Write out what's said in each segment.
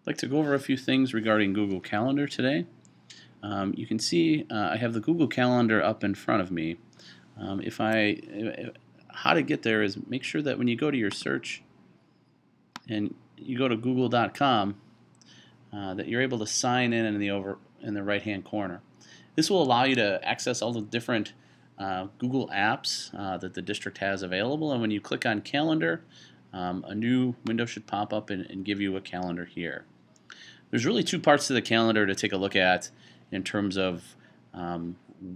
I'd like to go over a few things regarding Google Calendar today. You can see I have the Google Calendar up in front of me. How to get there is make sure that when you go to your search and you go to google.com that you're able to sign in the right hand corner. This will allow you to access all the different Google apps that the district has available, and when you click on Calendar, a new window should pop up and give you a calendar here. There's really two parts to the calendar to take a look at in terms of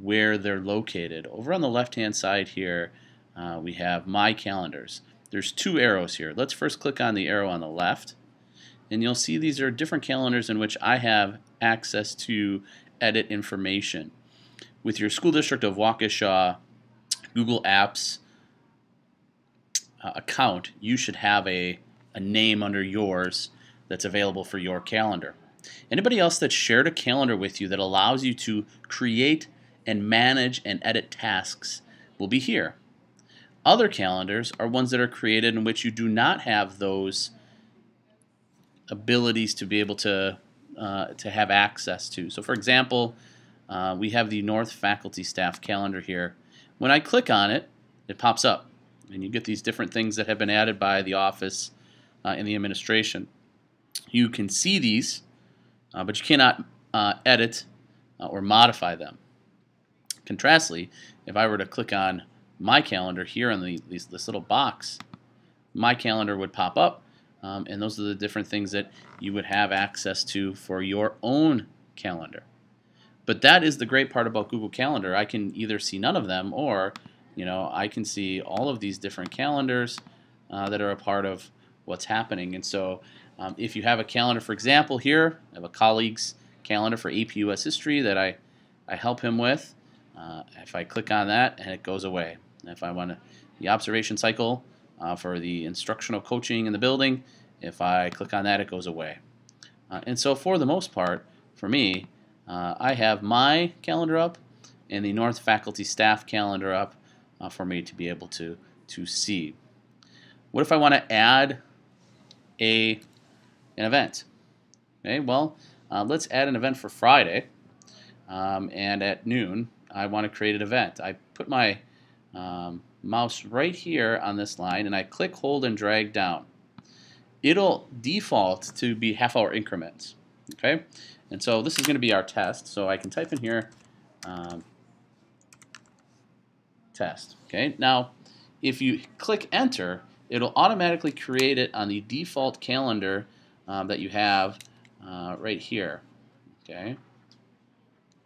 where they're located. Over on the left-hand side here, we have My Calendars. There's two arrows here. Let's first click on the arrow on the left, and you'll see these are different calendars in which I have access to edit information. With your school district of Waukesha Google Apps account, you should have a name under yours that's available for your calendar. Anybody else that's shared a calendar with you that allows you to create and manage and edit tasks will be here. Other calendars are ones that are created in which you do not have those abilities to be able to have access to. So for example, we have the North Faculty Staff calendar here. When I click on it, it pops up, and you get these different things that have been added by the office and the administration. You can see these, but you cannot edit or modify them. Contrastly, if I were to click on My Calendar here in this little box, My Calendar would pop up, and those are the different things that you would have access to for your own calendar. But that is the great part about Google Calendar. I can either see none of them, or I can see all of these different calendars that are a part of what's happening. And so if you have a calendar, for example, here I have a colleague's calendar for AP US History that I help him with. If I click on that, and it goes away. If I want the observation cycle for the instructional coaching in the building, if I click on that, it goes away. And so for the most part, for me, I have my calendar up and the North Faculty Staff calendar up for me to be able to see. What if I want to add an event? Okay, well, let's add an event for Friday, and at noon I want to create an event. I put my mouse right here on this line, and I click, hold, and drag down. It'll default to be half-hour increments. Okay, and so this is going to be our test. So I can type in here test. Okay, now if you click enter, it'll automatically create it on the default calendar that you have right here. Okay,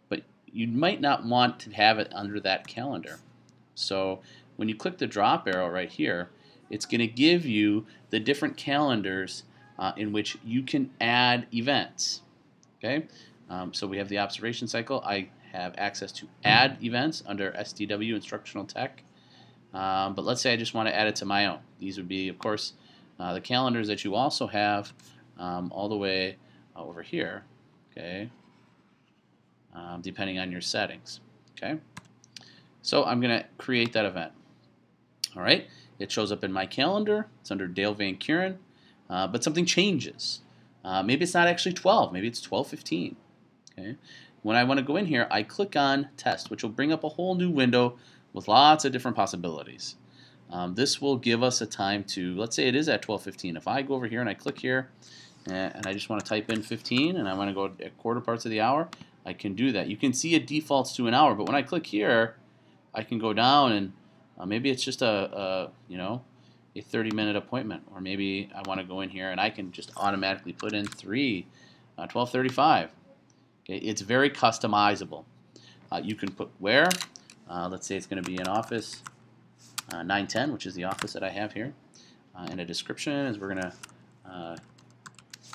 but you might not want to have it under that calendar. So when you click the drop arrow right here, it's going to give you the different calendars in which you can add events. Okay, so we have the observation cycle. I have access to add events under SDW Instructional Tech. But let's say I just want to add it to my own. These would be, of course, the calendars that you also have all the way over here. Okay, depending on your settings. Okay, so I'm going to create that event. All right, it shows up in my calendar. It's under Dale Van Kuren, but something changes. Maybe it's not actually 12. Maybe it's 12:15. Okay, when I want to go in here, I click on Test, which will bring up a whole new window with lots of different possibilities. This will give us a time to, let's say it is at 12:15. If I go over here and I click here, and I just want to type in 15, and I want to go at quarter parts of the hour, I can do that. You can see it defaults to an hour, but when I click here, I can go down, and maybe it's just a 30-minute appointment, or maybe I want to go in here and I can just automatically put in 12:35. Okay, it's very customizable. You can put where. Let's say it's going to be in office 910, which is the office that I have here. And a description is we're going to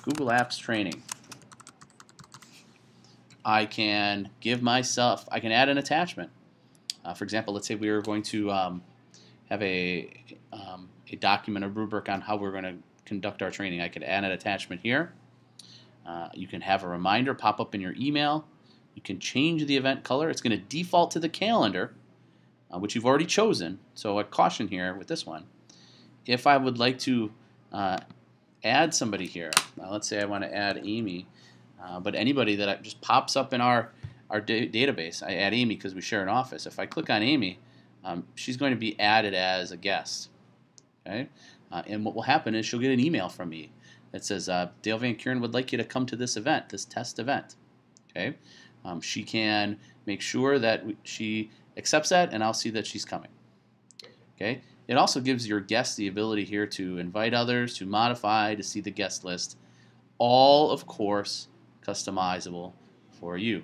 Google Apps training. I can add an attachment. For example, let's say we were going to have a document, a rubric on how we're going to conduct our training. I could add an attachment here. You can have a reminder pop up in your email. You can change the event color. It's going to default to the calendar, which you've already chosen. So a caution here with this one. If I would like to add somebody here. Now, let's say I want to add Amy, but anybody that just pops up in our database, I add Amy because we share an office. If I click on Amy, she's going to be added as a guest. Okay, and what will happen is she'll get an email from me that says Dale Van Kuren would like you to come to this event, this test event. Okay, she can make sure that she accepts that, and I'll see that she's coming. Okay, it also gives your guest the ability here to invite others, to modify, to see the guest list, all of course customizable for you.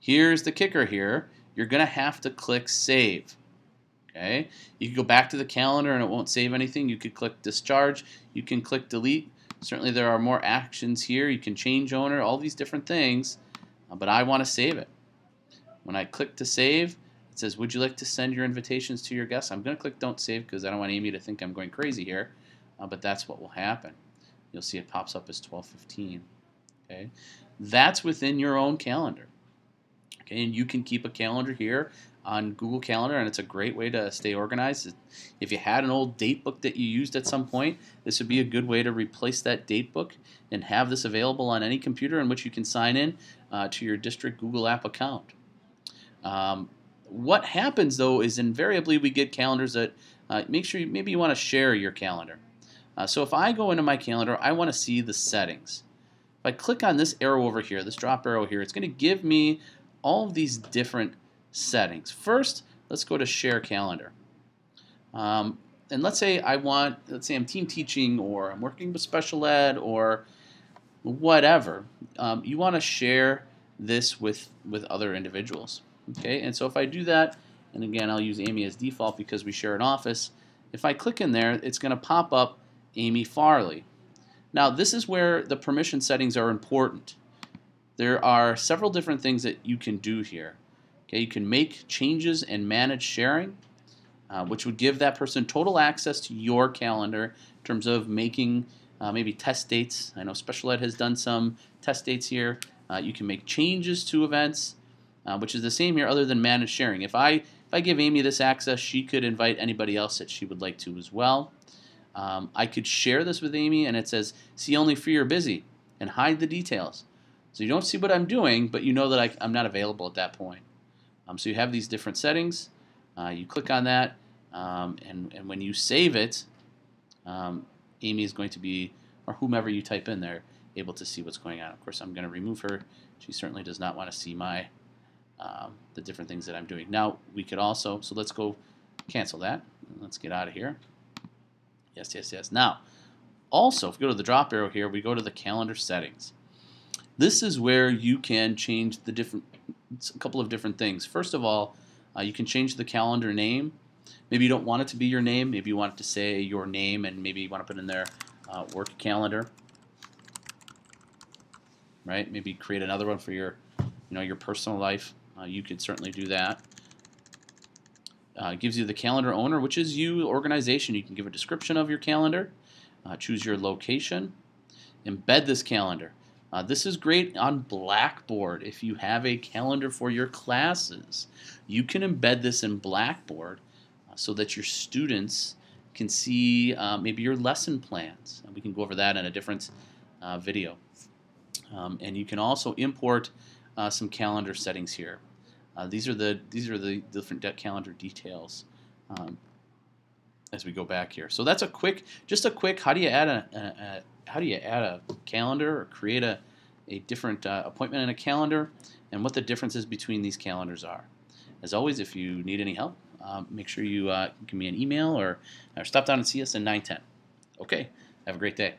Here's the kicker here. You're going to have to click Save. Okay, you can go back to the calendar and it won't save anything. You could click Discharge. You can click Delete. Certainly there are more actions here. You can change owner, all these different things, but I want to save it. When I click to save, it says, would you like to send your invitations to your guests? I'm going to click Don't Save because I don't want Amy to think I'm going crazy here, but that's what will happen. You'll see it pops up as 12:15. Okay, that's within your own calendar. Okay, and you can keep a calendar here on Google Calendar, and it's a great way to stay organized. If you had an old date book that you used at some point, this would be a good way to replace that date book and have this available on any computer in which you can sign in to your district Google app account. What happens though is invariably we get calendars that make sure maybe you want to share your calendar. So if I go into my calendar, I want to see the settings. If I click on this arrow over here, this drop arrow here, it's going to give me all of these different settings. First, let's go to Share Calendar. And let's say I'm team teaching, or I'm working with special ed, or whatever. You want to share this with other individuals. Okay, and so if I do that, and again I'll use Amy as default because we share an office. If I click in there, it's going to pop up Amy Farley. Now this is where the permission settings are important. There are several different things that you can do here. Okay, you can make changes and manage sharing, which would give that person total access to your calendar in terms of making maybe test dates. I know special ed has done some test dates here. You can make changes to events, which is the same here other than manage sharing. If I give Amy this access, she could invite anybody else that she would like to as well. I could share this with Amy, and it says, see only free or busy, and hide the details. So you don't see what I'm doing, but you know that I'm not available at that point. So you have these different settings. You click on that, and when you save it, Amy is going to be, or whomever you type in there, able to see what's going on. Of course, I'm going to remove her. She certainly does not want to see my the different things that I'm doing. Now, we could also, so let's go cancel that. Let's get out of here. Yes, yes, yes. Now, also, if we go to the drop arrow here, we go to the calendar settings. This is where you can change a couple of different things. First of all, you can change the calendar name. Maybe you don't want it to be your name. Maybe you want it to say your name, and maybe you want to put in there work calendar. Right? Maybe create another one for your personal life. You could certainly do that. It gives you the calendar owner, which is you, organization. You can give a description of your calendar, choose your location, embed this calendar. This is great on Blackboard. If you have a calendar for your classes, you can embed this in Blackboard so that your students can see maybe your lesson plans. We can go over that in a different video. And you can also import some calendar settings here. These are the different calendar details as we go back here. So that's just a quick. How do you add a calendar or create a different appointment in a calendar, and what the differences between these calendars are. As always, if you need any help, make sure you give me an email or stop down and see us in 910. Okay, have a great day.